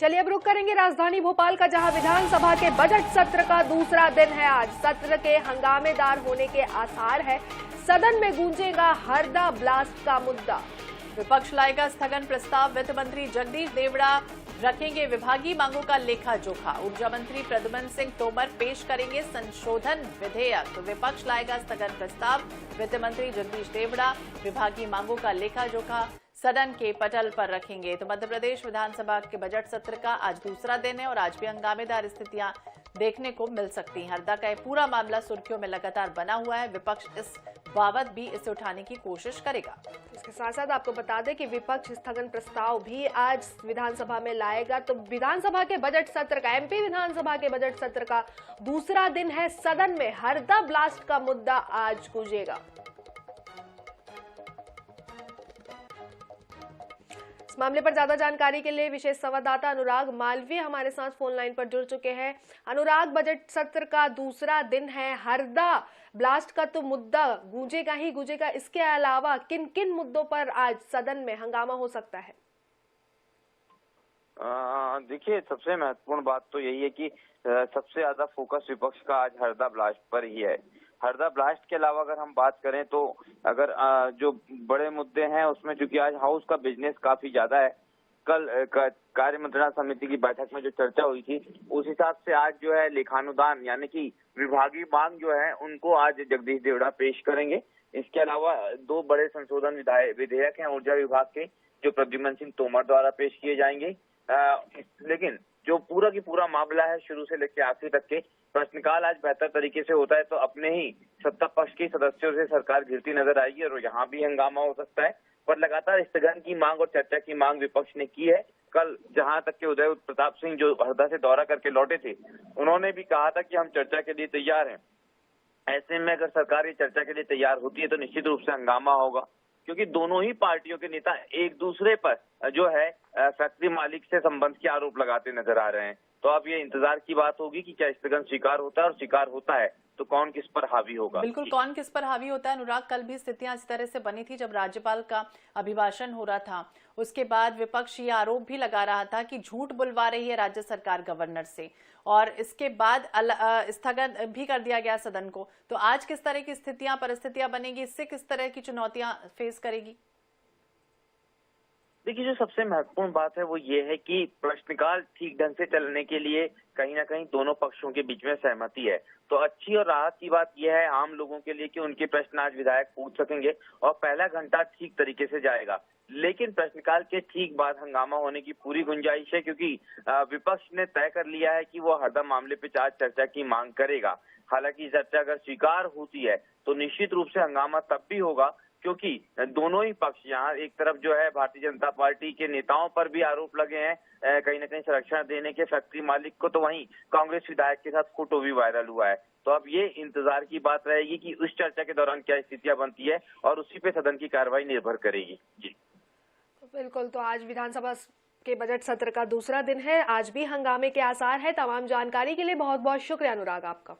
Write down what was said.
चलिए अब रुक करेंगे राजधानी भोपाल का, जहां विधानसभा के बजट सत्र का दूसरा दिन है। आज सत्र के हंगामेदार होने के आसार है। सदन में गूंजेगा हरदा ब्लास्ट का मुद्दा। विपक्ष लाएगा स्थगन प्रस्ताव। वित्त मंत्री जगदीश देवड़ा रखेंगे विभागीय मांगों का लेखा जोखा। ऊर्जा मंत्री प्रद्युम्न सिंह तोमर पेश करेंगे संशोधन विधेयक। विपक्ष लाएगा स्थगन प्रस्ताव। वित्त मंत्री जगदीश देवड़ा विभागीय मांगों का लेखा जोखा सदन के पटल पर रखेंगे। तो मध्य प्रदेश विधानसभा के बजट सत्र का आज दूसरा दिन है और आज भी हंगामेदार स्थितियां देखने को मिल सकती हैं। हरदा का यह पूरा मामला सुर्खियों में लगातार बना हुआ है। विपक्ष इस बाबत भी इसे उठाने की कोशिश करेगा। इसके साथ साथ आपको बता दें कि विपक्ष स्थगन प्रस्ताव भी आज विधानसभा में लाएगा। तो विधानसभा के बजट सत्र का, एमपी विधानसभा के बजट सत्र का दूसरा दिन है। सदन में हरदा ब्लास्ट का मुद्दा आज गूंजेगा। इस मामले पर ज्यादा जानकारी के लिए विशेष संवाददाता अनुराग मालवीय हमारे साथ फोन लाइन पर जुड़ चुके हैं। अनुराग, बजट सत्र का दूसरा दिन है। हरदा ब्लास्ट का तो मुद्दा गूंजेगा ही गूंजेगा। इसके अलावा किन किन मुद्दों पर आज सदन में हंगामा हो सकता है? देखिए, सबसे महत्वपूर्ण बात तो यही है कि सबसे ज्यादा फोकस विपक्ष का आज हरदा ब्लास्ट पर ही है। हरदा ब्लास्ट के अलावा अगर हम बात करें तो अगर जो बड़े मुद्दे हैं उसमें चूंकि आज हाउस का बिजनेस काफी ज्यादा है, कल कार्य मंत्रणा समिति की बैठक में जो चर्चा हुई थी उस हिसाब से आज जो है लेखानुदान यानी कि विभागीय मांग जो है उनको आज जगदीश देवड़ा पेश करेंगे। इसके अलावा दो बड़े संशोधन विधेयक हैं ऊर्जा विभाग के, जो प्रद्युम्न सिंह तोमर द्वारा पेश किए जाएंगे। लेकिन जो पूरा की पूरा मामला है शुरू से लेकर आखिर तक के प्रश्नकाल आज बेहतर तरीके से होता है तो अपने ही सत्ता पक्ष के सदस्यों से सरकार घिरती नजर आएगी और यहाँ भी हंगामा हो सकता है। पर लगातार स्थगन की मांग और चर्चा की मांग विपक्ष ने की है। कल जहां तक के उदय प्रताप सिंह जो हरदा से दौरा करके लौटे थे, उन्होंने भी कहा था कि हम चर्चा के लिए तैयार हैं। ऐसे में अगर सरकार ये चर्चा के लिए तैयार होती है तो निश्चित रूप से हंगामा होगा, क्योंकि दोनों ही पार्टियों के नेता एक दूसरे पर जो है फैक्ट्री मालिक से संबंध के आरोप लगाते नजर आ रहे हैं। तो अब ये इंतजार की बात होगी कि क्या स्थगन स्वीकार होता है और स्वीकार होता है तो कौन किस पर हावी होगा। बिल्कुल, कौन किस पर हावी होता है। अनुराग, कल भी स्थितियां इस तरह से बनी थी जब राज्यपाल का अभिभाषण हो रहा था। उसके बाद विपक्ष ये आरोप भी लगा रहा था कि झूठ बुलवा रही है राज्य सरकार गवर्नर से, और इसके बाद स्थगन भी कर दिया गया सदन को। तो आज किस तरह की स्थितियां परिस्थितियां बनेगी, इससे किस तरह की चुनौतियां फेस करेगी? देखिए, जो सबसे महत्वपूर्ण बात है वो ये है कि प्रश्नकाल ठीक ढंग से चलने के लिए कहीं ना कहीं दोनों पक्षों के बीच में सहमति है। तो अच्छी और राहत की बात यह है आम लोगों के लिए कि उनके प्रश्न आज विधायक पूछ सकेंगे और पहला घंटा ठीक तरीके से जाएगा। लेकिन प्रश्नकाल के ठीक बाद हंगामा होने की पूरी गुंजाइश है, क्योंकि विपक्ष ने तय कर लिया है कि वो हरदा मामले पे आज चर्चा की मांग करेगा। हालांकि चर्चा अगर स्वीकार होती है तो निश्चित रूप से हंगामा तब भी होगा, क्योंकि दोनों ही पक्ष, यहाँ एक तरफ जो है भारतीय जनता पार्टी के नेताओं पर भी आरोप लगे हैं कहीं ना कहीं संरक्षण देने के फैक्ट्री मालिक को, तो वहीं कांग्रेस विधायक के साथ फोटो भी वायरल हुआ है। तो अब ये इंतजार की बात रहेगी कि उस चर्चा के दौरान क्या स्थितियां बनती है और उसी पे सदन की कार्रवाई निर्भर करेगी। जी बिल्कुल, तो आज विधानसभा के बजट सत्र का दूसरा दिन है। आज भी हंगामे के आसार है। तमाम जानकारी के लिए बहुत बहुत शुक्रिया अनुराग आपका।